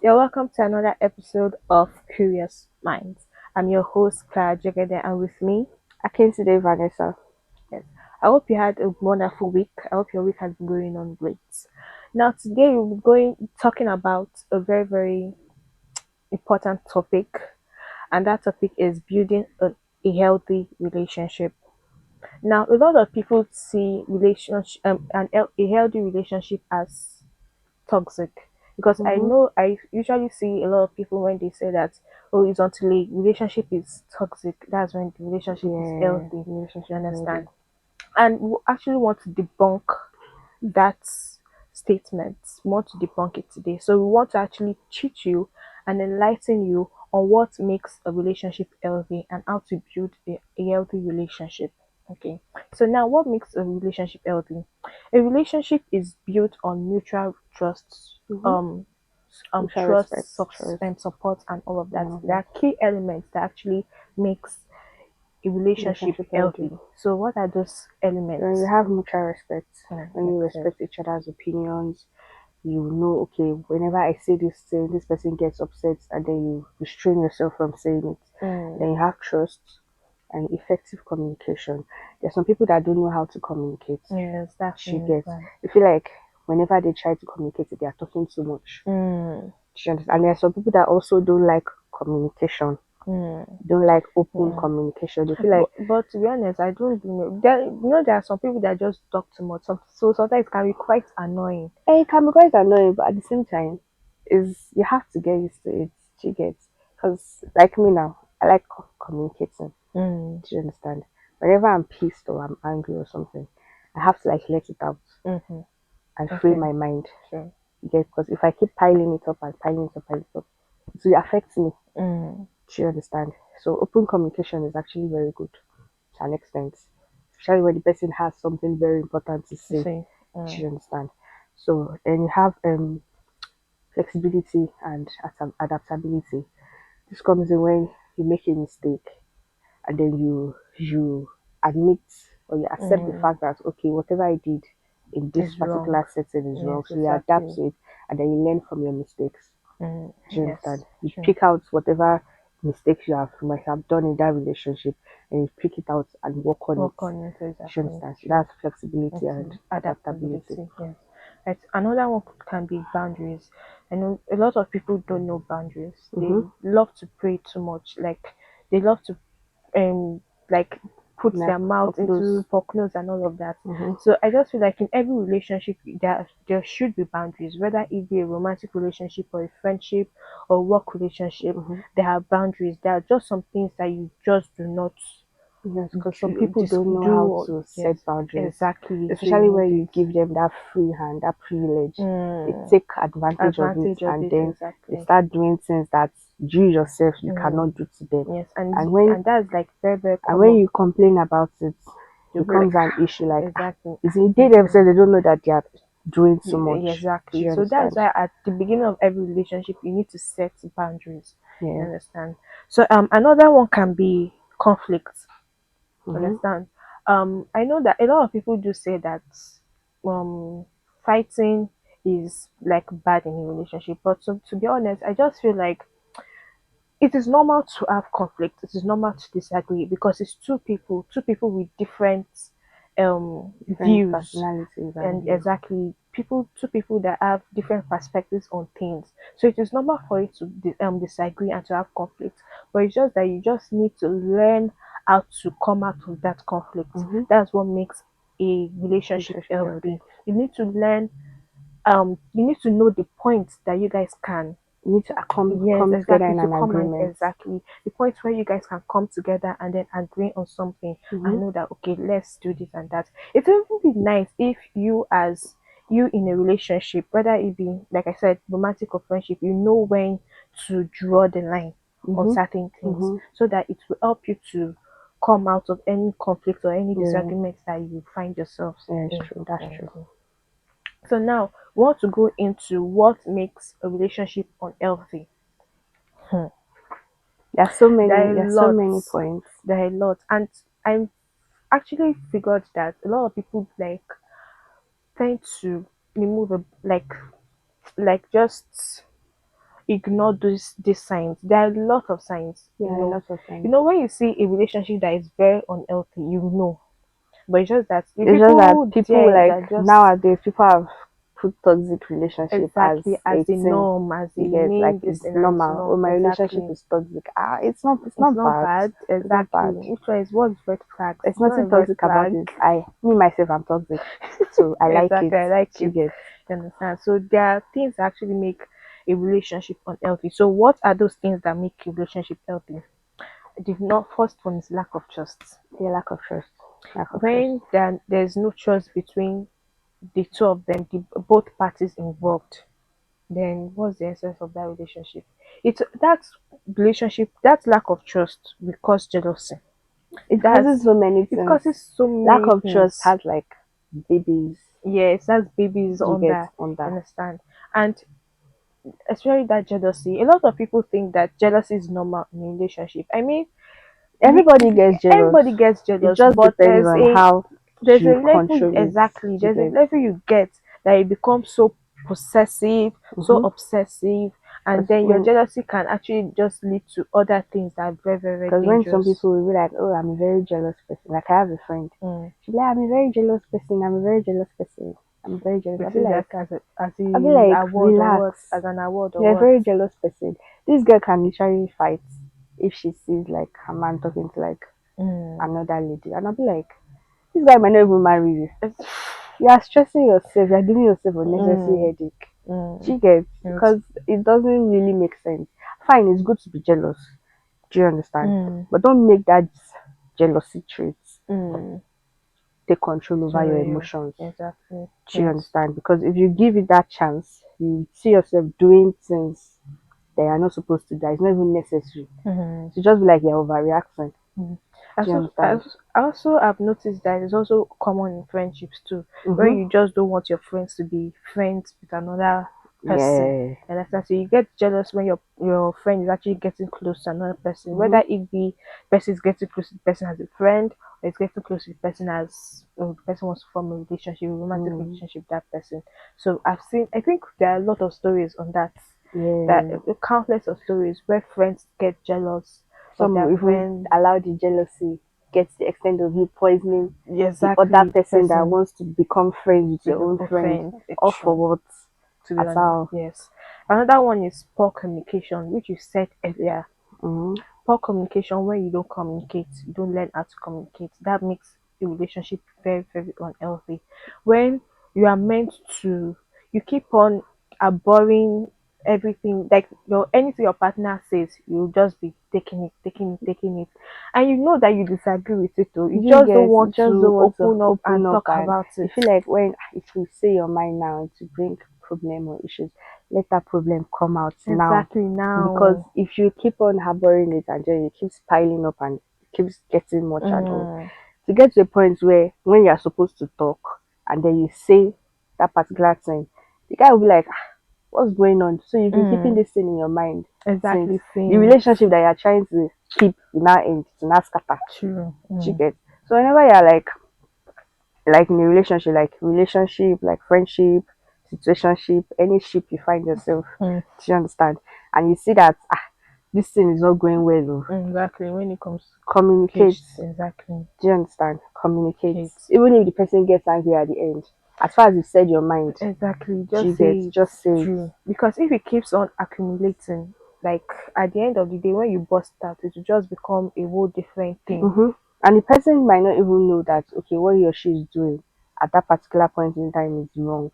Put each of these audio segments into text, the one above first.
You're welcome to another episode of Curious Minds. I'm your host, Clara Jegede, and with me, I came today, Vanessa. yes. I hope you had a wonderful week. I hope your week has been going on great. Now, today we'll be talking about a very important topic, and that topic is building a healthy relationship. Now, a lot of people see a healthy relationship as toxic because I Mm-hmm. know I usually see a lot of people when they say that oh it's until a relationship is toxic that's when the relationship is Yeah, healthy. You relationship is understand? healthy. And we actually want to debunk that statement. We want to debunk it today. So we want to actually teach you and enlighten you on what makes a relationship healthy and how to build a healthy relationship. Okay. So now what makes a relationship healthy? A relationship is built on mutual trust, Mm-hmm. Mutual respect, trust. support and all of that. There Mm-hmm. are key elements that actually makes a relationship Relationship healthy. healthy. So what are those When you elements? have mutual respect, when Like you I said. respect each other's opinions, you know, okay, whenever I say this thing, this person gets upset, and then you restrain yourself from saying it. Mm, Then you have trust and effective communication. There's some people that don't know how to communicate. yes, that She thing is gets. bad. I feel like whenever they try to communicate, they are talking too much. Mm, Do you understand? And there are some people that also don't like communication, mm, don't like open mm. communication. They feel like, But to be honest, I don't know. There are some people that just talk too much. So sometimes it can be quite annoying. it can be quite annoying, but at the same time, is you have to get used to it. Do you get? Because like me now, I like communicating. Mm, Do you understand? Whenever I'm pissed or I'm angry or something, I have to like let it out mm-hmm. and free Okay, my mind. sure. You get? Because if I keep piling it up and piling it up, piling it up, it will affect me. Mm, Do you understand? So open communication is actually very good to an extent, especially when the person has something very important to you say. see. Do Mm, you understand? So then you have flexibility and adaptability. This comes in when you make a mistake and then you admit or you accept the mm, fact that okay, whatever I did in this it's wrong. particular setting is Yes, wrong. So you adapt exactly. to it and then you learn from your mistakes. Do you understand? Yes, You true. pick out whatever mistakes you might have done in that relationship and you pick it out and work on it. Work on it Do you exactly. understand? So True. that's flexibility It's and adaptability. adaptability. Yes. Right. Another one can be boundaries. I know a lot of people don't know boundaries. They Mm-hmm. love to pray too much. Like they love to like put Like their mouth up close. into pork nose and all of that. Mm-hmm. So I just feel like in every relationship there should be boundaries, whether it be a romantic relationship or a friendship or work relationship. Mm-hmm. There are boundaries. There are just some things that you just do not Yes, because some people don't know how do. to Yes, set boundaries, exactly. So you especially need when you it. give them that free hand, that privilege. They Mm, take advantage of it advantage of and it then they exactly. start doing things that you yourself you Mm, cannot do to them. yes, And when and that's like very and when common. you complain about it, You'll be like becomes an issue like exactly. is it they themselves they don't know that they are doing so much. Do Exactly. you So that's understand? why at the beginning of every relationship, you need to set boundaries. You Yeah. understand? So another one can be conflict. Mm-hmm. Understand? I know that a lot of people do say that um fighting is like bad in a relationship, but to be honest, I just feel like it is normal to have conflict. It is normal to disagree because it's two people with different Different views personalities and and views. exactly two people that have different perspectives on things. So it is normal for you to disagree and to have conflict, but it's just that you just need to learn how to come out of that conflict. Mm-hmm. That's what makes a relationship Relationship healthy. healthy. You need to learn. You need to know the points that you guys can. You need to Yes, come together exactly. in To an come and agreement. exactly the point where you guys can come together and then agree on something Mm-hmm. and know that okay, let's do this and that. It would even be nice if you in a relationship, whether it be like I said, romantic or friendship, you know when to draw the line on Mm-hmm. certain things Mm-hmm. so that it will help you to come out of any conflict or any Yeah. disagreements that you find yourselves Yeah, it's in. true. That's true. Mhm. So now we want to go into what makes a relationship unhealthy. Hmm. There are a There's so lot. many points. There are a lot, and I actually figured that a lot of people like tend to remove a, like just ignore these signs. There are a lot of signs, Yeah, a lot of you times. know, when you see a relationship that is very unhealthy, but it's just that the It's just that people people there like that just nowadays people have put toxic relationship as exactly as a the thing. norm, as the You get like main this it's thing, and it's normal. Oh, not my relationship exactly. is toxic. Ah, it's It's not not bad. bad, It's not exactly. bad. Which one is what's red flags? There's It's not a nothing red toxic about flag. it. I me myself I'm toxic. So I like it. Exactly, I like You it. get You understand? So there are things that actually make a relationship unhealthy. So what are those things that make a relationship healthy? The not first one is lack of trust. yeah, lack of trust. Lack of trust. When there's no trust between the two of them, both parties involved, then what's the essence of that relationship? It's that relationship, that lack of trust will cause jealousy. It causes That's so many it things. causes so Lack many of trust things. has like babies. Yes, that's babies You on get that. on that. Understand? And especially that jealousy. A lot of people think that jealousy is normal in a relationship. I mean, we Everybody gets jealous. everybody gets It jealous, just but depends on how there's a you level control it. exactly. You There's a get. level you get that you become so possessive, so Mm-hmm. obsessive, and Because then your when jealousy can actually just lead to other things that are very, very, very Because when some dangerous. people will be like, "Oh, I'm a very jealous person," like I have a friend, Mm. she'll be like, "I'm a very jealous person. I'm a very jealous person. I'm very jealous." We see that as a I'll be like, award or what? relax. As an award or You're a what? very jealous person. This girl can literally fight if she sees like a man talking to like Mm. another lady, and I'll be like, this guy might not even marry you. It's, You are stressing yourself. You are giving yourself unnecessary mm, headache. mm, She gets it's, because it doesn't really make sense. Fine, it's good to be jealous. Do you understand? mm, But don't make that jealousy traits mm. take control over your To you. emotions. Exactly. Do you Yes. understand? Because if you give it that chance, you see yourself doing things that you're not supposed to do. It's not even necessary. Mm-hmm. So just be like you're overreacting. Mm. Do you understand? I also have noticed that it's also common in friendships too, where Mm-hmm. you just don't want your friends to be friends with another person. Yeah. And that's that. So you get jealous when your friend is actually getting close to another person, Mm-hmm. whether it be person is getting close to the person as a friend, or it's getting close to the person as the person wants to form a relationship, a romantic Mm. relationship with that person. So I think there are a lot of stories on that. That Yeah. countless of stories where friends get jealous of Some their even friend. allow the jealousy get to the extent of you poisoning the other Exactly, the person that person wants to become friends with to your be own friend. offend. It's All for true. what? To be As honest, how? yes. Another one is poor communication, which you said earlier. Mm-hmm. Poor communication, when you don't communicate, you don't learn how to communicate. That makes the relationship very, very unhealthy. When you are meant to, you keep on abhorring everything, like your anything your partner says, you'll just be taking it, and you know that you disagree with it, though. You You just don't guys want just to don't want to open up open and up, talk and about you it. feel like when if you say your mind now to bring problem or issues, let that problem come out now. Exactly Because now. if you keep on harboring it and then it keeps piling up and keeps getting much and all, Mm, to get to a point where when you're supposed to talk and then you say that particular thing, the guy will be like, "Ah, what's going on?" So you've been keeping mm, this thing in your mind since exactly the since relationship that you're trying to keep will now end to now scatter. true. Do you Mm, get? So whenever you're like in a relationship, like friendship, situationship, any ship you find yourself, mm, do you understand? And you see that this thing is not going well, oh, exactly. When it comes to communicate. communication, exactly. Do you understand? Communicate. Kate. Even if the person gets angry at the end, as far as you said your mind, Exactly. do you Just get? say it Just say it. true. Because if it keeps on accumulating, like at the end of the day, when you bust out, it will just become a whole different thing. Mm-hmm. And the person might not even know that okay, what he or she is doing at that particular point in time is wrong.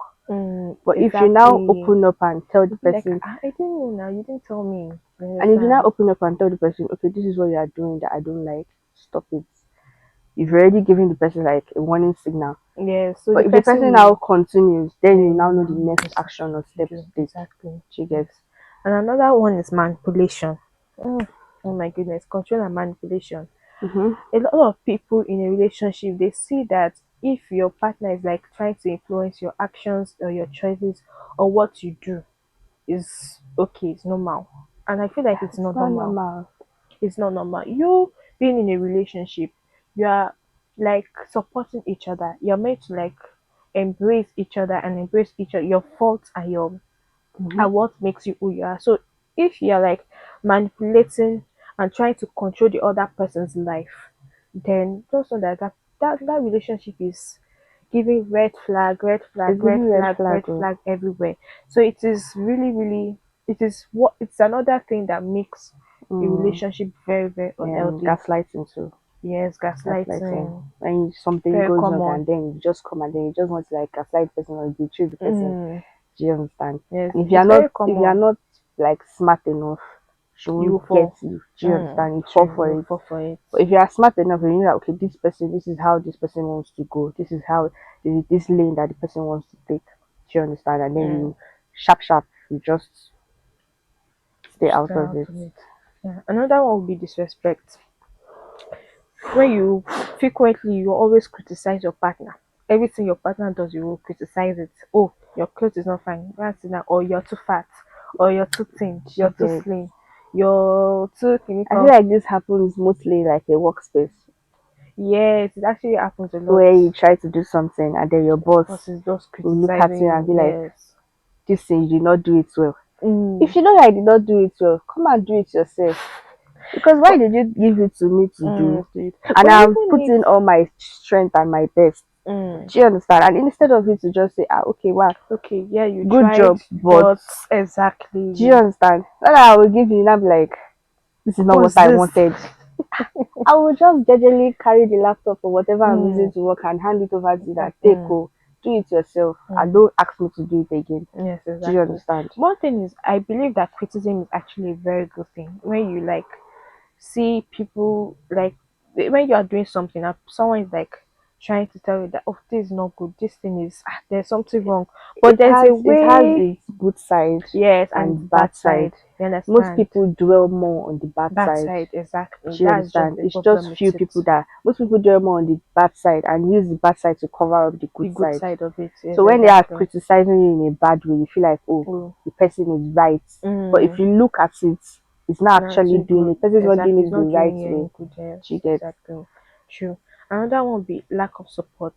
But if you now Exactly. open up and tell the You'll be like, person, I didn't know now. You didn't tell me. You and if you now understand? open up and tell the person, okay, this is what you are doing that I don't like, stop it. You've already given the person like a warning signal. Yeah. So the But if the person person now will. continues, then you Then now you know the now know next just action or to step to do take. exactly. Do you get? Yes. And another one is manipulation. Oh my goodness, control and manipulation. Mm-hmm. A lot of people in a relationship, they see that if your partner is like trying to influence your actions or your choices or what you do is okay, it's normal. And I feel like it's It's not not normal. normal. It's not normal. You being in a relationship, you are like supporting each other. You're meant to like embrace each other and embrace each other, your faults and your Mm-hmm. and what makes you who you are. So if you're like manipulating and trying to control the other person's life, then just know that that relationship is giving red flag, red flag, It's red giving red flag, flag. red Oh. flag everywhere. So it is really, really, it is what it's another thing that makes a Mm. relationship very, very And unhealthy. gaslighting too. Yes, Gaslighting. gaslighting, When something very goes wrong common. and then you just come and then you just want to like gaslight the person or betray the person. Mm, Do you understand? yes, And it's very if you're common. not like smart enough, she You will won't get fall. you. Do you understand? You fall True, for you it. fall for it. But if you are smart enough and you know that okay, this person, this is how this person wants to go. This is how this lane that the person wants to take. Do you understand? And then Mm, you sharp, you just stay out stay of out it. of it. Yeah. Another one would be disrespect. When you frequently you always criticize your partner. Everything your partner does, you will criticize it. Oh, your clothes is not fine. That's enough. Or you're too fat. Or you're too thin. She You're too get. slim. You're too I feel clinical. like this happens mostly like a workspace Yes, it actually happens a lot. where you try to do something and then your boss Versus just will look at criticizing you and you. be like, Yes. this thing you did not do it well. Mm. If you know that I did not do it well, come and do it yourself. Because why But did you give it to me to do? dude. And But I'm even if putting all my strength and my best. mm, Do you understand? And instead of you to just say, ah, okay, wow, okay, yeah, you good tried, job, but but do you exactly. understand? Then I will give you, and I'll be like, this is not what What's I this? wanted. I will just gradually carry the laptop or whatever I'm using Mm, to work and hand it over to you that take mm, oh, do it yourself and mm. don't ask me to do it again. Yes, Do you exactly. understand? One thing is, I believe that criticism is actually a very good thing. When you like see people like when you are doing something and someone is like trying to tell you that oh this is not good, this thing is there's something wrong, but there's a It has way. its good side Yes, and and bad bad side. side. You Most understand? people dwell more on the bad Bad side. side, exactly. Do you That's just understand? the It's problem just few with people it. that most people dwell more on the bad side and use the bad side to cover up the The good good side. side of it, yes, So when they are exactly. criticizing you in a bad way, you feel like, oh, Oh, the person is right. But if mm, you look at it, it's not not actually too doing good. it. The person is not doing Exactly, it it's the not right doing you way. any good. Do you Yes, get? exactly. True. Another one would be lack of support.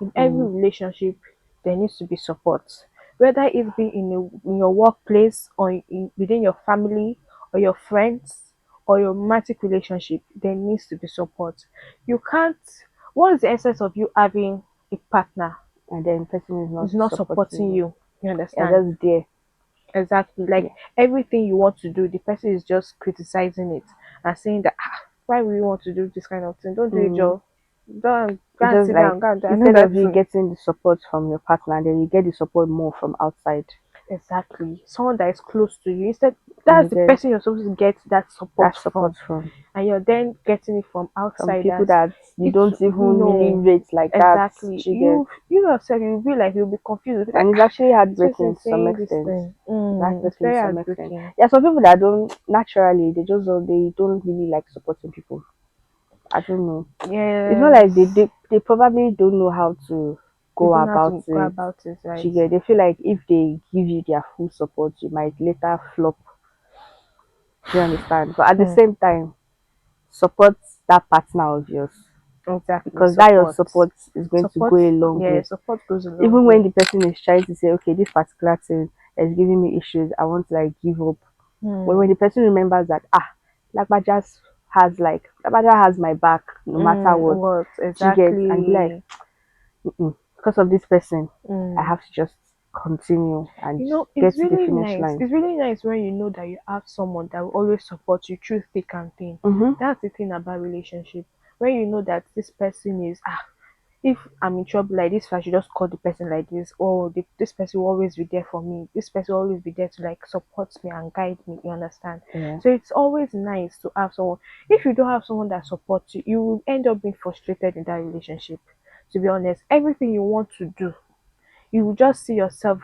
In every Mm. relationship, there needs to be support. Whether it be in your workplace or within your family or your friends or your romantic relationship, there needs to be support. You can't. What is the essence of you having a partner And then the person is not is not supporting supporting you. you? You You're understand? just there. Exactly. Like Yeah. everything you want to do, the person is just criticizing it and saying that why would you want to do this kind of thing? Don't do it, Mm. Joe. Don't go It's and just sit like down, go and do and tell instead that of you too. getting the support from your partner, then you get the support more from outside. Exactly. Someone that is close to you. Instead And you that's the get person you're supposed to get that support that from. support And you're then getting it from from people outsiders. that you It's don't even really no. rate like that. Exactly. You get, You yourself you'll be like you'll be confused. You'll be like and it's actually this person heartbreaking is to some saying this extent. thing. It's It's heartbreaking to very some extent. heartbreaking. Yeah, some people that don't naturally they don't really like supporting people. I don't know. It's not like Yes. they probably don't know how to They go don't know how about to go it. about it, right? You get, they feel like if they give you their full support, you might later flop. Do you understand? But at the Hmm. same time, support that partner of yours Exactly. because that your Support. support is going to Support. go a long Yeah, way. support goes a long Even when way. the person is trying to say, okay, this particular thing is giving me issues, I want to like give up. But when Hmm. the person remembers that, Lagbaja has my back no matter what, What she gets and be like, exactly? because of this person, I Hmm. have to just continue and You know, get it's to the really finish nice. line. It's really nice when you know that you have someone that will always support you through thick and thin. Mm-hmm. That's the thing about relationship. When you know that this person is if I'm in trouble like this, I should just call the person like this. Oh, this person will always be there for me. This person will always be there to like support me and guide me. You understand? Yeah. So it's always nice to have someone. If you don't have someone that supports you, you will end up being frustrated in that relationship. To be honest, everything you want to do, you will just see yourself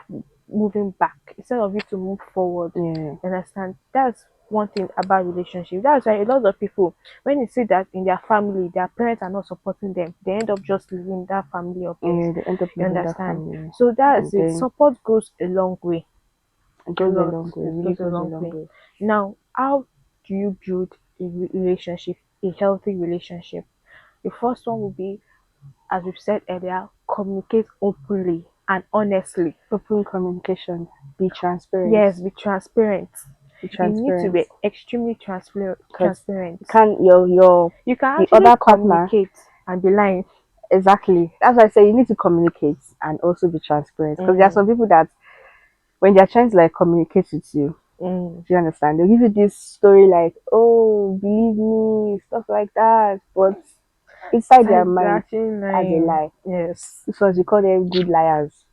moving back instead of you to move forward. Yeah. You understand? That's one thing about relationship. That's why a lot of people, when you see that in their family, their parents are not supporting them, they end up just leaving that family of theirs. Yeah, they end up You leaving that understand? family. So that's And it. then Support goes a long way. it A goes a lot. long way, It really goes a goes a long long way. way. Now, how do you build a relationship, a healthy relationship? The first one will be, as we've said earlier, communicate openly and honestly. Open communication, be transparent. Yes, be transparent. Be You need to transparent. be extremely Because you transparent. can't your You can the actually other partner. communicate and be lying. Exactly. That's why I say you need to communicate and also be transparent. Because there are Mm, some people that when they're trying to like communicate with you, mm. do you understand? They'll give you this story like, oh, believe me, stuff like that. But inside their They're mind, actually as a lying. lie. Yes. This was, we call them good liars.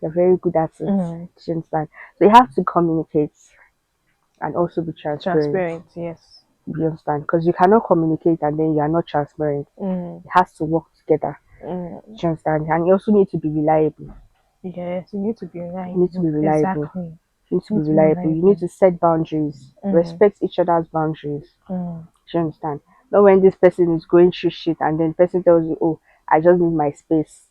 They're very good at it. Mm. Do you understand? So you have to communicate and also be transparent. Transparent. Yes. Do you understand? Because you cannot communicate and then you are not transparent. Mm, It has to work together. mm. Do you understand? And you also need to be reliable. Yes. You need to be You need to be reliable. reliable. Exactly. You need to You be need to be reliable. You need reliable. to set boundaries. Mm, Respect each other's boundaries. mm. Do you understand? Not when this person is going through shit and then the person tells you, oh, I just need my space.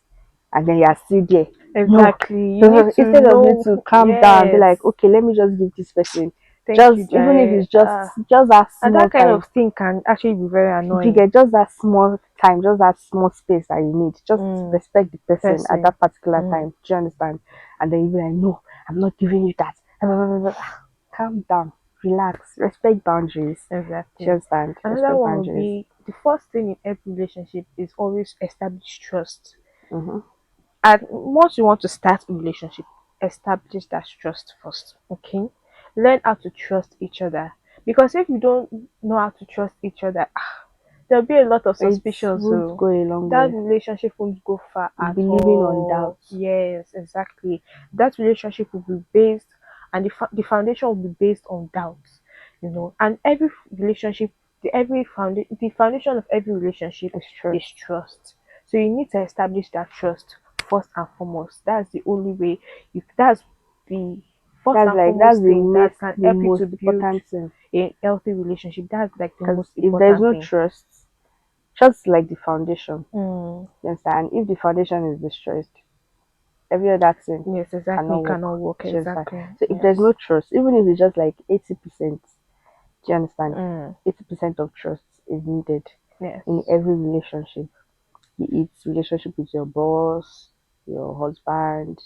And then you are still there. No. Exactly. You need to Instead of you know. to calm down, be Yes. like, okay, let me just give this person Thank you, just even if Jare. it's just that And small that kind time. of thing can actually be very You annoying. get just that small time, just that small space that you need. Just Mm, respect the person at person. that particular Mm, time. Do you understand? And then you be like, no, I'm not giving you that. Calm down, relax, respect boundaries. Do you exactly. understand? Another Respect one would boundaries. be the first thing in every relationship is always establish trust. Mm-hmm. And once you want to start a relationship, establish that trust first. Okay, learn how to trust each other. Because if you don't know how to trust each other, there'll be a lot of It suspicions. won't So go a long that way. relationship won't go far You'll at be living on all. doubts. Yes, exactly. That relationship will be based, and the foundation will be based on doubts. And every relationship, the foundation of every relationship It's is trust. trust. So you need to establish that trust first and foremost. That's the only way. That's the first and That's foremost thing that can the help you most to build important thing. a healthy relationship. That's like the Because most if there's important no thing. trust, trust is like the foundation. Mm, You understand? And if the foundation is destroyed, every other thing yes, exactly. cannot It work. cannot work. Do you understand? Exactly. So if there's no Yes. trust, even if it's just like 80%, do you understand? Mm, 80% of trust is needed in yes. every relationship. It's relationship with your boss, your husband,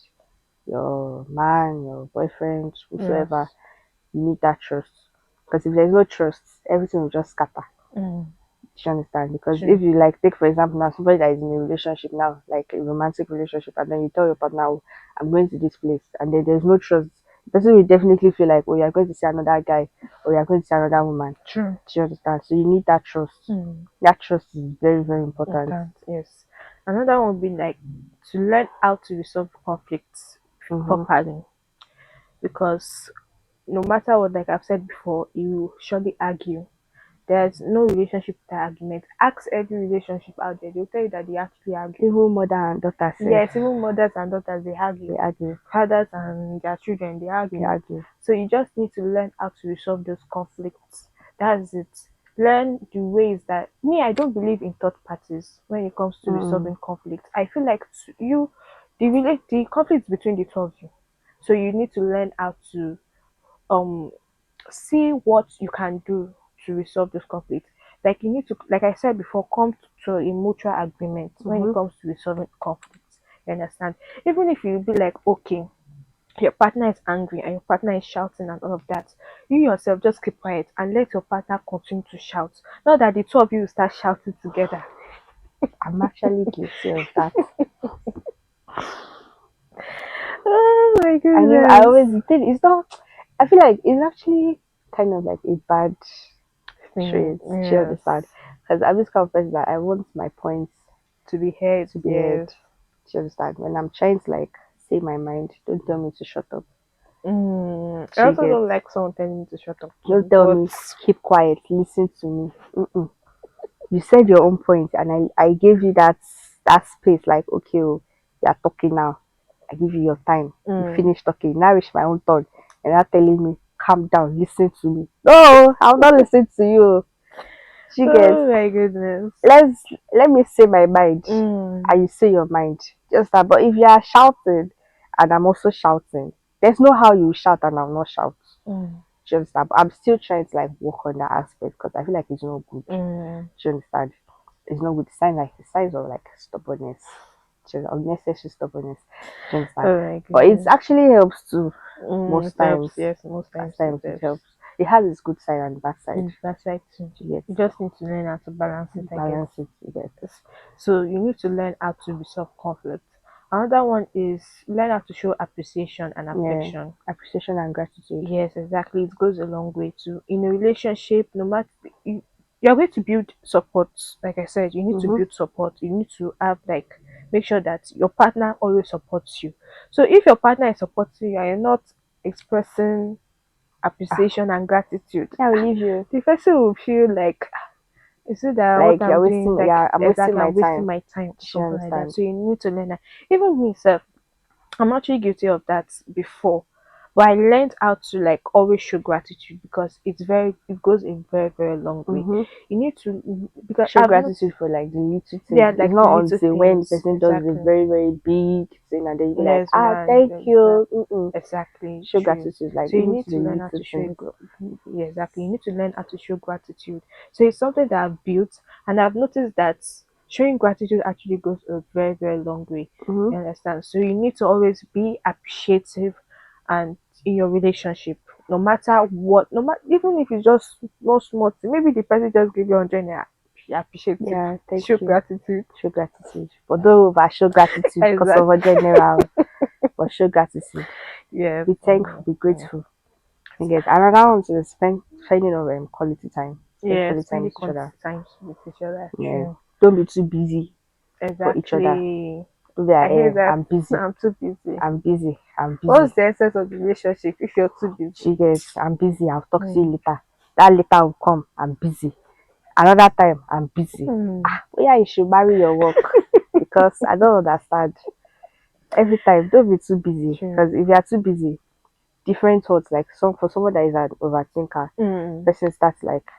your man, your boyfriend, whosoever. Yes. You need that trust. Because if there's no trust, everything will just scatter. Mm, Do you understand? Because if true. you like take for example now somebody that is in a relationship now, like a romantic relationship, and then you tell your partner, oh, I'm going to this place, and then there's no trust, the person will definitely feel like, oh, you're going to see another guy or you're going to see another woman. True. Do you understand? So you need that trust. Mm, That trust is very, very important. important. Yes. Another one would be like to learn how to resolve conflicts Mm-hmm. properly. Because no matter what, like I've said before, you surely argue. There's no relationship without argument. Ask every relationship out there, they'll tell you that they actually argue. Even mother and daughter self, Yes, even mothers and daughters they argue. they argue. Fathers and their children they They argue. argue. So you just need to learn how to resolve those conflicts. That's it. Learn the ways that me, I don't believe in third parties when it comes to Mm-mm. resolving conflict. I feel like the conflict between the two of you. So you need to learn how to um see what you can do to resolve those conflicts. Like you need to, like I said before, come to a mutual agreement when it Mm-hmm. comes to resolving conflicts. You understand? Even if you be like, okay, your partner is angry and your partner is shouting and all of that, you yourself just keep quiet and let your partner continue to shout. Not that the two of you will start shouting together. I'm actually guilty of that. Oh my I goodness. always think it's not. I feel like it's actually kind of like a bad Thing, trait. Do you yes. understand? Because I'm this kind of person that I want my points To be heard, to be heard. yes. Do you understand? When I'm trying to like say my mind, don't tell me to shut up. I Do you also get? don't like someone telling me to shut up Don't too, tell but me keep quiet. Listen to me. Mm-mm. You said your own point, and I gave you that space. Like okay, oh, you are talking now. I give you your time. You mm, finish talking. Now it's my own turn, and you're telling me calm down. Listen to me. No, I'm not listening to you. You get? oh my goodness. let's Let me say my mind Mm, and you say your mind. Just that. But if you are shouting and I'm also shouting, there's no how you shout and I'm not shout. mm, Do you understand? But I'm still trying to like work on that aspect because I feel like it's not good. mm. Do you understand? It's not good. Sign like the signs of like stubbornness. Unnecessary stubbornness. Do you understand? Oh my But it goodness. actually helps too Mm, most it helps, times. yes, most At times it times it helps. helps. It has its good side and bad side. And that side too. You get You just need to learn how to balance it, I guess. balance it. You get So you need to learn how to resolve conflict. Another one is learn how to show appreciation and yeah, affection. appreciation and gratitude. Yes, exactly. It goes a long way too. In a relationship, no matter you're going to build support. Like I said, you need to Mm-hmm. build support. You need to have like make sure that your partner always supports you. So if your partner is supporting you and you're not expressing Ah, appreciation and gratitude, yeah, I will leave you. the person will feel like, is it that what Like you're I'm doing, wasting. like Yeah, I'm wasting exactly my I'm wasting time. my time, Do you something like that. understand? So you need to learn that. Even me, self, I'm actually guilty of that before. But I learned how to like always show gratitude because it goes a very, very long way. Mm-hmm. You need to because Show I've not gratitude for like the little they things. are It's like the not little until when the things. person does a Exactly. very very big thing and then you be like, Yes, ah, man. thank you. Mm-mm. Exactly Show true. gratitude, like So you even need to the to learn how little to show things. it. Yeah, exactly. You need to learn how to show gratitude. So it's something that I've built, and I've noticed that showing gratitude actually goes a very, very long way. Mm-hmm. You understand? So you need to always be appreciative, and in your relationship, no matter what, no matter even if it's just no small thing, maybe the person just give you 100 naira, be appreciative, Yeah, thank show you. gratitude. Show gratitude. But though I show gratitude because of a Exactly. general, but show gratitude. Yes. Be thankful, be grateful. I guess another one is spending of quality time. Spend Yeah, quality time spending with each quality other. time with each other. Yeah. True. Don't be too busy for each other. Exactly. Don't be I like, hate that. I'm busy. I'm too busy. I'm busy. I'm What's busy. the essence of the relationship if you're too busy? She gets, I'm busy. I'll talk to you Hmm. later. That later will come. I'm busy. Another time, I'm busy. Hmm. Yeah, you should marry your work because I don't understand. Every time, don't be too busy True. because if you are too busy, different thoughts like some for someone that is an overthinker, Hmm. person starts like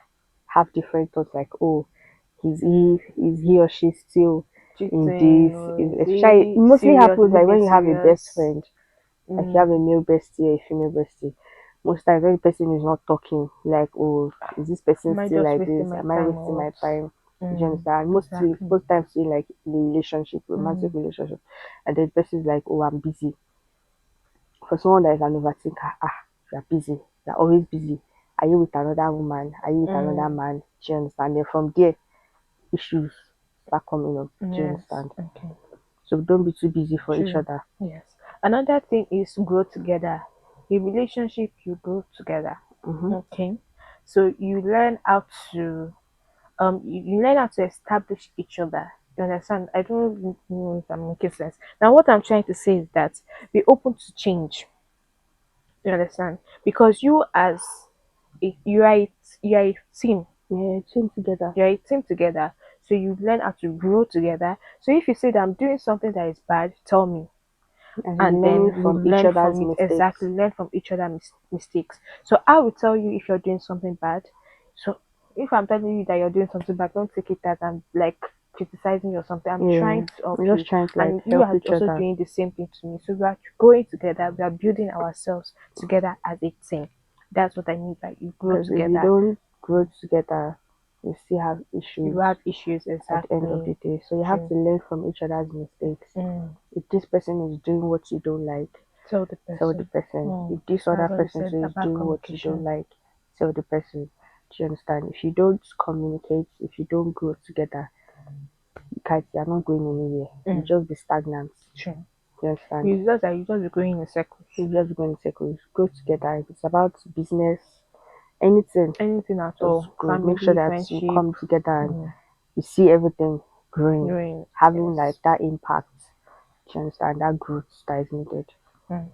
have different thoughts like, oh, is he or she still in Cheating this? or is Especially it he mostly serious? happens Is he like being when you have a best serious? friend. Like you have a Hmm. male bestie or a female bestie. Most times when the person is not talking, like, oh, is this person Am I still just like wasting this? my Am I time or wasting what? my time? Do you Hmm. understand? Exactly. Most times in like the relationship, romantic Hmm. relationship, and then the person is like, oh, I'm busy. For someone that is an overthinker, you're busy. You're always busy. Are you with another woman? Are you with another Hmm. man? Do you understand? Then from there, issues start coming up. Do you Yes. understand? Okay. So don't be too busy for each True. other. Yes. Another thing is grow together. In relationship, you grow together. Mm-hmm. Okay. So you learn how to you learn how to establish each other. You understand? I don't know if I'm making sense. Now what I'm trying to say is that be open to change. You understand? Because you are you are a team. Yeah, change together. You're a team together. So you learn how to grow together. So if you say that I'm doing something that is bad, tell me, And and learning then we from each learn other's from it. mistakes. Exactly, learn from each other mistakes. So I will tell you if you're doing something bad. So if I'm telling you that you're doing something bad, don't take it as I'm like criticizing you or something. I'm trying Yeah, to help we're just you, trying to like and you help are each also other. doing the same thing to me. So we are growing together. We are building ourselves together as a team. That's what I mean by you grow Because if you together. don't grow together, you still have You issues have issues, at the end of the exactly. day. So you have True. to learn from each other's mistakes. Mm. If this person is doing what you don't like, Tell the tell the person. person. Mm. If this other That's what they person said too is about doing what you don't communication. like, tell the person. Do you understand? If you don't communicate, if you don't grow together, you can't, you're not going anywhere. You Mm. just be stagnant. True. Do you understand? It's just that you just be going in circles. You just go in circles. Grow together. If it's about business, anything, Anything at just all, grow. Make sure family, that you friendship, come together and mm, you see everything growing, doing having like yes. that impact. Do you understand? That growth that is needed. Mm.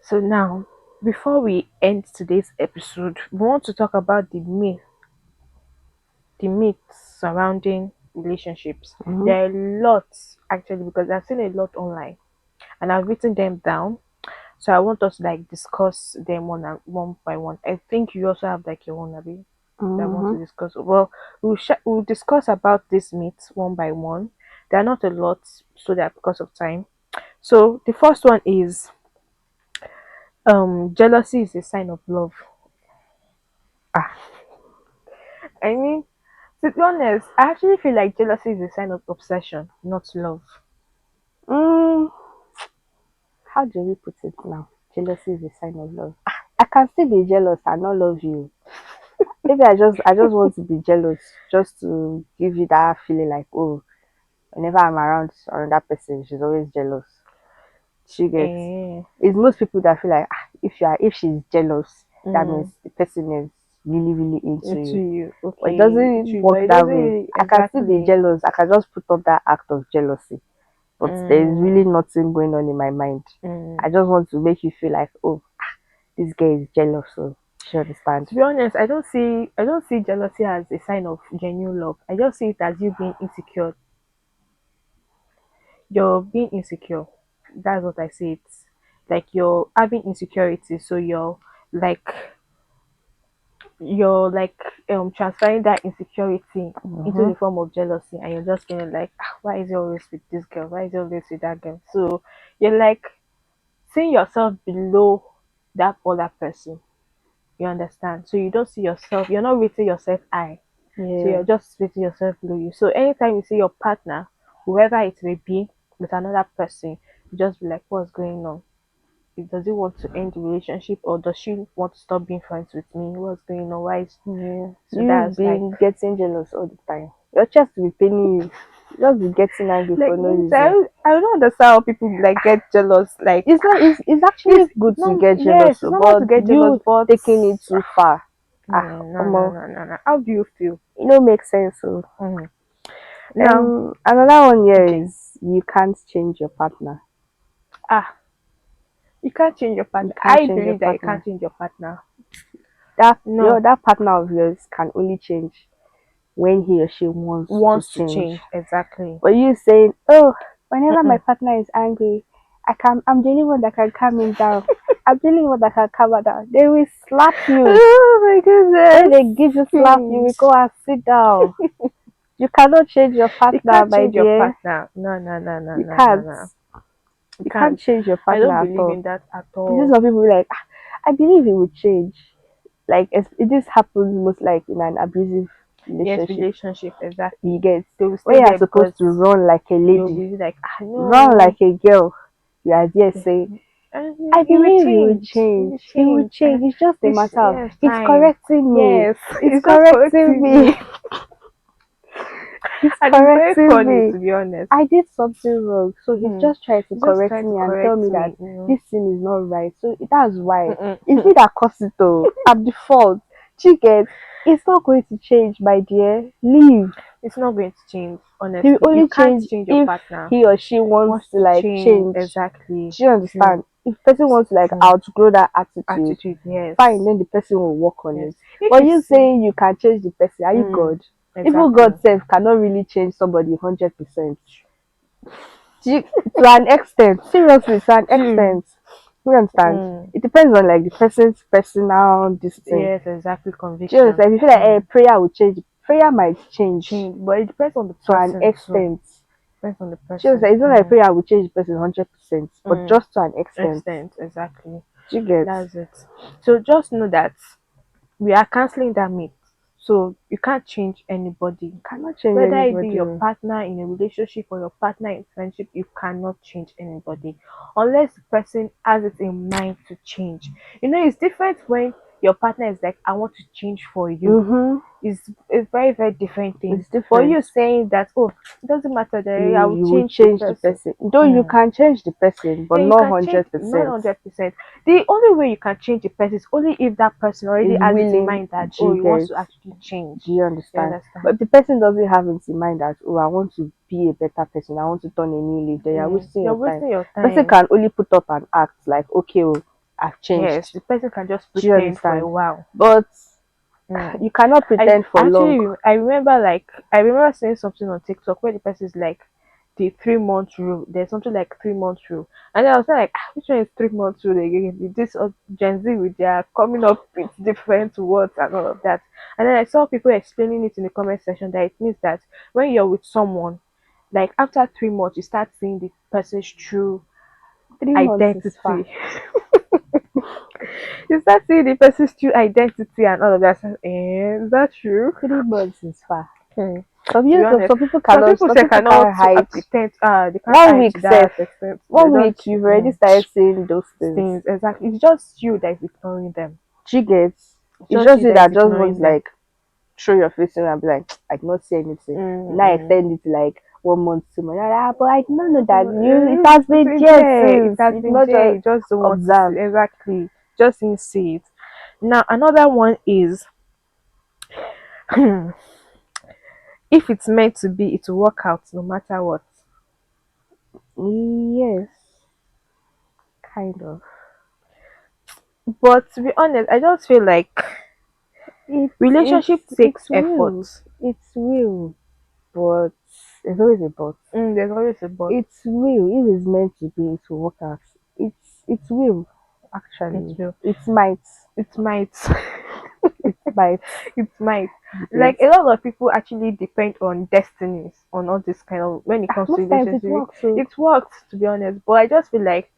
So now, before we end today's episode, we want to talk about the myths surrounding relationships. Mm-hmm. There are lots actually because I've seen a lot online and I've written them down. So I want us to like discuss them one by one. I think you also have like your own Abby that I want Mm-hmm. to discuss. Well, we'll discuss about these myths one by one. There are not a lot, so that because of time. So the first one is jealousy is a sign of love. Ah, I mean, to be honest, I actually feel like jealousy is a sign of obsession, not love. Mm, how do we put it now? Jealousy is a sign of love. I can still be jealous and not love you. Maybe I just want to be jealous just to give you that feeling like, oh, whenever I'm around another person, she's always jealous. She gets. Eh. It's most people that feel like, if she's jealous, that means Mm. the person is really really into Into you. you. But it Okay. doesn't True, but work it that doesn't way. really I can still be exactly. jealous. I can just put up that act of jealousy, but there is really Mm. nothing going on in my mind. Mm. I just want to make you feel like, oh, this guy is jealous. So she understand. To be honest, I don't see jealousy as a sign of genuine love. I just see it as you being insecure. You're being insecure. That's what I see it. Like you're having insecurity, so like you're transferring that insecurity into Mm-hmm. the form of jealousy, and you're just feeling like, "Ah, why is he always with this girl? Why is he always with that girl?" So you're like seeing yourself below that other person. You understand? So you don't see yourself, you're not rating yourself high. So Yeah. you're just rating yourself below you. So anytime you see your partner, whoever it may be, with another person, you just be like, what's going on? Does he want to end the relationship, or does she want to stop being friends with me? What's going on? Why is Yeah. so You that's been getting jealous all the time. Your chest will be paining you. You just be getting angry like for no reason. I don't understand how people like get jealous. Like It's not it's actually it's good to no get jealous, yes, it's so, normal to but get jealous, you but taking it too far. no, no, Omo, no, no, no. How do you feel? it don't make sense. So Mm. Now, another one here okay. is you can't change your partner. Ah, you can't change your You partner. can't I change your believe that you can't partner. change your partner. Your No, that partner of yours can only change when he or she wants to wants to change. change exactly. But you saying, oh, whenever my Mm-mm. partner is angry, I'm the only one that can calm him down. I'm the only one that can calm her down. They will slap you. Oh my When goodness! they give you slap, you will Please, go and sit down. You cannot change your you partner, can't my change your dear. partner. No, no, no, no, You no, no, can't. no. You You can't can't. change your I don't partner at believe all. in that at You see all. some people like, I believe he will change. Like this happens most like in an abusive Yes, relationship. relationship You exactly. get They will when stay you are there supposed because to run like a you'll lady, be like, run no, like a girl. You are there saying, and I you will believe he will change. You change. will He will change. change. It's just a It's matter of yes, he's time. correcting me. Yes, He's it's just correcting correcting me. me, He's and it's very correcting funny me. to be honest. I did something wrong. So he's Hmm. just trying to He's just correct trying to me and tell correct me that me, you know. this thing is not right. So that's why. It's Mm-mm. me that caused it though. I'm the fault. Chicken, it's not going to change, my dear. Leave. It's not going to change, He will honestly. You only can't change change your if partner. he or she wants Wants to to like change change. exactly. Do you True. understand? If person wants to like True. outgrow that attitude, Attitude, yes. fine, then the person will work on Yes. it. If But you you see saying you can change the person, are you mm, God? Even exactly. God self cannot really change somebody 100%. To an extent, seriously, to an True. extent. You understand? Mm. It depends on like the person's personal this thing. Yes, exactly. Do you Conviction. understand? If you feel like Mm. prayer will change, prayer might change Change. But it depends on the to an person too. extent. Depends on the Do you person. understand? It's not like Mm. prayer will change the person 100%, but Mm. just to an extent. Extent, exactly. Do you get? That's it. So just know that we are canceling that myth. So you can't change anybody. Cannot change Whether it be anybody. your Oh. partner in a relationship or your partner in friendship, you cannot change anybody unless the person has it in mind to change. It's different when your partner is like, I want to change for you. Mm-hmm. It's a very, very different thing. It's But different. you saying that, oh, it doesn't matter, that I will You will change the change the person. person. Though you Mm. can change the person, but Yeah, you not can change, not 100%. 100%. The only way you can change a person is only if that person already Is has it in willing mind that, oh, he wants get. to actually change. Do you You understand? understand? But if the person doesn't have it in mind that, oh, I want to be a better person, I want to turn a new leaf, then you're wasting You're your time. wasting your The person time. can only put up an act like, okay, oh, I've Yes, changed. the person can just Do you pretend for a understand? while. But Mm. you cannot I pretend for long. actually I remember seeing something on TikTok where the person is like the 3 month rule. There's something like 3 month rule, and then I was like, which one is 3 month rule again? With this Gen Z with their coming up with different words and all of that, and then I saw people explaining it in the comment section that it means that when you're with someone, like after 3 months, you start seeing the person's true 3 months is far. identity. You start seeing the person's true identity and all of that. So, is that true? 3 months is far. Hmm. Some To be years, honest, some people some cannot. people Some say people cannot can't to hide. pretend. They can't One hide week, to self. that extent. They One week, don't. you've already started seeing those things. Things exactly. It's just you that is ignoring them. She gets. It's It's just just you you that is that just wants ignoring them. like throw your face in and be like, I cannot say anything. Now Mm-mm. extend it to like 1 month, 2 months. But I did not know that you. It Mm, has it's been been there there. It since. has You did been not there. just You just don't want to see observe. exactly. Just didn't see it. Now another one is if it's meant to be, it will work out no matter what. Yes, kind of. But to be honest, I just feel like It's relationship it's takes it's real. effort. It's real, but there's always a but. There's always a but. It's real. If it's meant to be, it will work out. It's real. It Actually, will. it might. It might. It might. It might. Yes. Like a lot of people actually depend on destinies on all this kind of when it comes to Most times it relationship. works. So It works to be honest, but I just feel like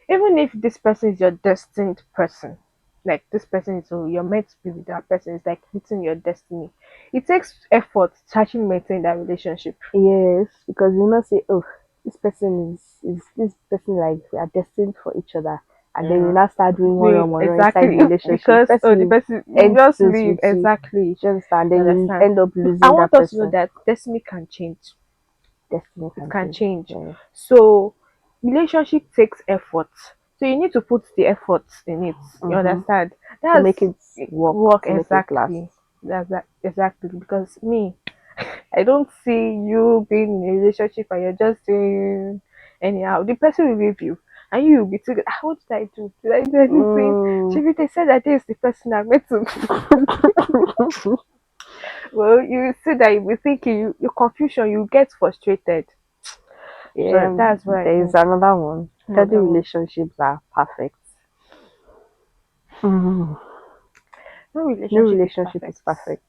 even if this person is your destined person, like this person is who you're meant to be with that person, it's like hitting your destiny. It takes effort to actually maintain that relationship. yes, because you not say, oh, this person is this person like we are destined for each other, and then you Yeah. now start doing Doing one inside the exactly relationship. because Person oh the will person you end just things leave with you. exactly. Do you understand? You Then you understand? end up I losing want that us to know person. that destiny can change. Destiny It can can change. change. Yeah. So relationship takes effort. So you need to put the effort in it. You Mm-hmm. understand? To That's make it work, work to make it last. exactly. That's that exactly because me, I don't see you being in a relationship and you're just doing anyhow. The person will leave you. And you will be thinking, what did I do? Did I do anything? Mm. Should they said that this is the person I met to well, you see that you be thinking your confusion, you get frustrated. So Yeah, that's what I there is think. another one. No, Healthy that one. relationships are perfect. Mhm. No No relationship is relationship is perfect. perfect.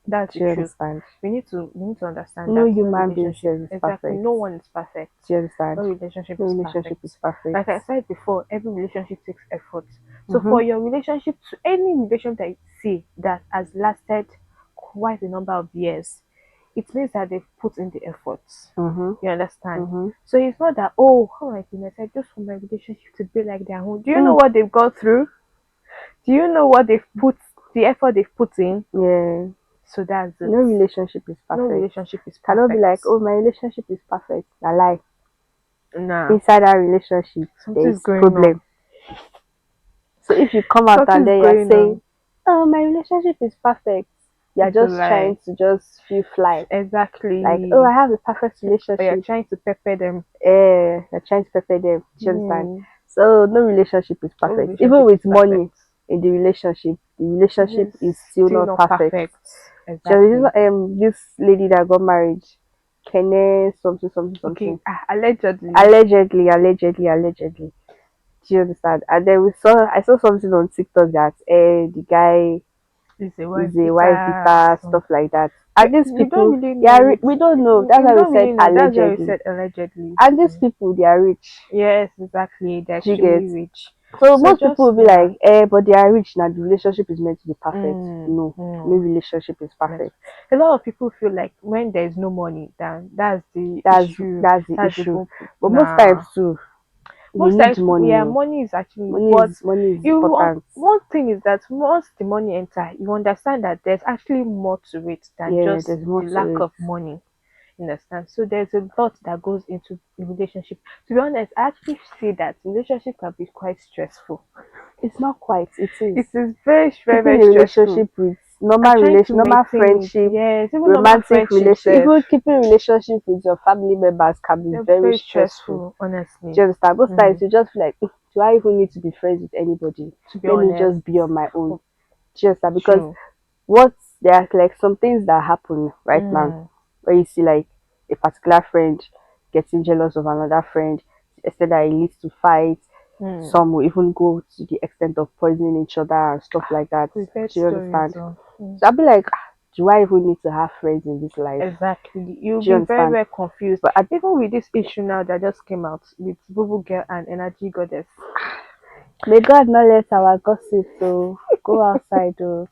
That's the Do you truth. understand? We need to understand No that no human being relationship says it's exactly perfect. no one is perfect. Do you No understand? relationship No is relationship is perfect. perfect. Like I said before, every relationship takes effort. So Mm-hmm. for your relationship to any relationship that you see that has lasted quite a number of years, it means that they've put in the efforts. Mm-hmm. You understand? Mm-hmm. So it's not that oh my goodness, I just want my relationship to be like their own. Do you know Mm. what they've gone through? Do you know what they've put the effort they've put in? Yeah. So that's it. No relationship is No perfect. relationship is Cannot be perfect. like, oh, my relationship is perfect. A lie. Nah, Inside that relationship, there something's is going on. problem. So if you come out and Something's then you're going saying, on. oh, my relationship is perfect, you're It's a just trying lie. to just feel fly. Like, oh, I Exactly. have a perfect But you're relationship. trying to pepper them. They're trying to prepare them. Do you understand? Mm, So no relationship is no perfect. Even relationship is with money perfect. in the It relationship is is still still not not perfect. perfect. There is Exactly. this lady that got married, Kenneth something something Okay, something. allegedly. Allegedly. Do you understand? And then I saw something on TikTok that the guy Is a wife is a wife beater. beater, So stuff like that. And these we don't people, really they are know it. we don't know. That's We why we don't said really know. That's why we allegedly. said allegedly. And these people, they are rich. Yes, exactly. They're Do you get? extremely rich. So So most people just will be yeah. like, but they are rich now. The relationship is meant to be perfect. No, no No. relationship is Yes. perfect. A lot of people feel like when there's no money, then that's the That's issue. that's the That's the issue. book. But most times Nah. too, you Most need times, yeah, money. money is actually. Money But is money is you want important. one thing is that once the money enter, you understand that there's actually more to it than Yeah, just there's more the to lack it. of money. You understand? So there's a lot that goes into a relationship. To be honest, I actually see that relationship can be quite stressful. It's not quite. It is. It is very, very, Keeping very a stressful. relationship with And trying to normal maintain it. friendship, Yes, even normal romantic friendship relationship, self. even keeping relationship with your family members can be They're very very stressful. stressful, honestly. Do you understand? Most times Mm, you just feel like, do I even need to be friends with anybody? to be Let me honest, just be on my own. Do you understand? Because true. what there are like some things that happen right now Mm, where you see like a particular friend getting jealous of another friend, instead that it leads to fights. mm. Some will even go to the extent of poisoning each other and stuff like that. We've heard Do you stories. understand? So, So I'll be like, do I even need to have friends in this life? exactly. You'll Do you be very, understand? very confused. But Even with this issue now that just came out with Bubble Girl and Energy Goddess. may God not let our gossip so go outside though.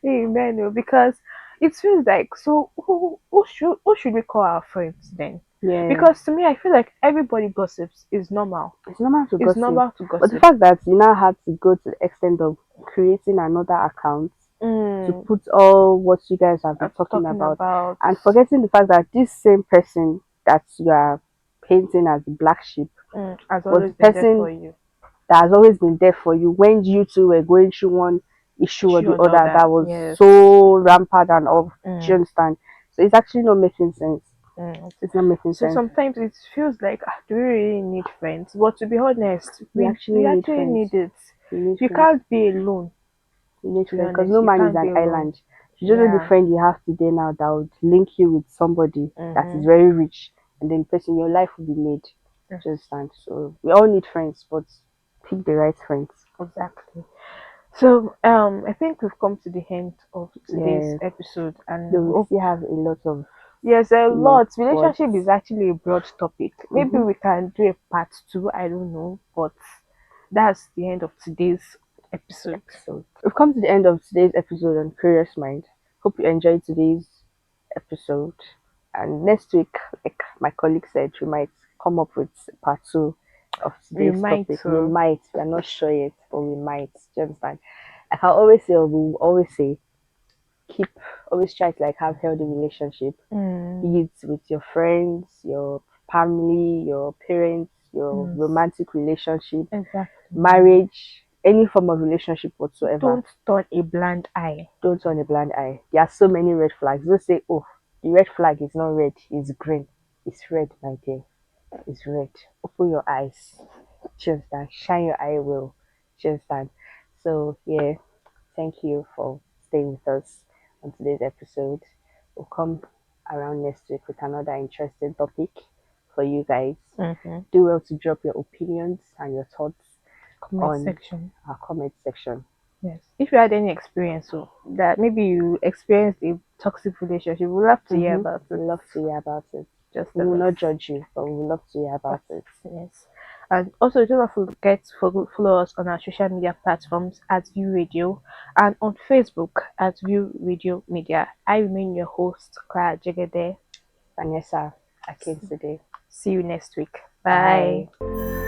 Amen. Oh, because it feels like, so who should we call our friends then? Yeah, Because to me, I feel like everybody gossips is normal. it's normal to It's gossip, normal to but the gossip. fact that you now had to go to the extent of creating another account to Mm, put all what you guys have been talking talking about, about, and forgetting the fact that this same person that you are painting as the black sheep has was the always been there for person you. that has always been there for you when you two were going through one issue or Issue the or the other other. that was Yes. so rampant and all. Do you Mm, understand? So it's actually not making sense. mm. It's not making So sense. sometimes it feels like, do we really need friends? But to be honest, We we actually need actually friends. need it. We need You friends. can't be alone. We need To be friends because honest, no you man is can't an be alone. island. You don't know the Yeah. friend you have today now that would link you with somebody that is Mm-hmm. very rich, and then person your life will be made. Do you understand? So we all need friends, but pick the right friends. Exactly. So I think we've come to the end of today's Yeah. episode, and Though we hope, still have a lot of yes, a lot. but Relationship is actually a broad topic. Maybe mhm, we can do a part two. I don't know, but that's the end of today's episode. episode. We've come to the end of today's episode on Curious Mind. Hope you enjoyed today's episode. And next week, like my colleague said, we might come up with part two of We today's might. topic. We might. We're not sure yet, but we might. Do you understand? Like I always say, or we will always say, keep always try to like have healthy relationship, Mm, be it with your friends, your family, your parents, your yes, romantic relationship, exactly. marriage, any form of relationship whatsoever. Don't turn a blind eye. Don't turn a blind eye. There are so many red flags. Don't say, oh, the red flag is not red, it's green. It's red, my dear. It's red. Open your eyes. Just that. Shine your eye well. Just that. So, yeah, thank you for staying with us on today's episode. We'll come around next week with another interesting topic for you guys. Mm-hmm. Do well to drop your opinions and your thoughts Comment on section. our comment section. Yes. If you had any experience, so that maybe you experienced a toxic relationship, we'd love to hear about We it. love to hear about it. Just We tell will us. not judge you, but we would love to hear But about it. yes. And also, do not forget to follow us on our social media platforms at View Radio and on Facebook at View Radio Media. I remain your host, Clara Jegede. Vanessa, I came today. See you next week. Bye. Bye.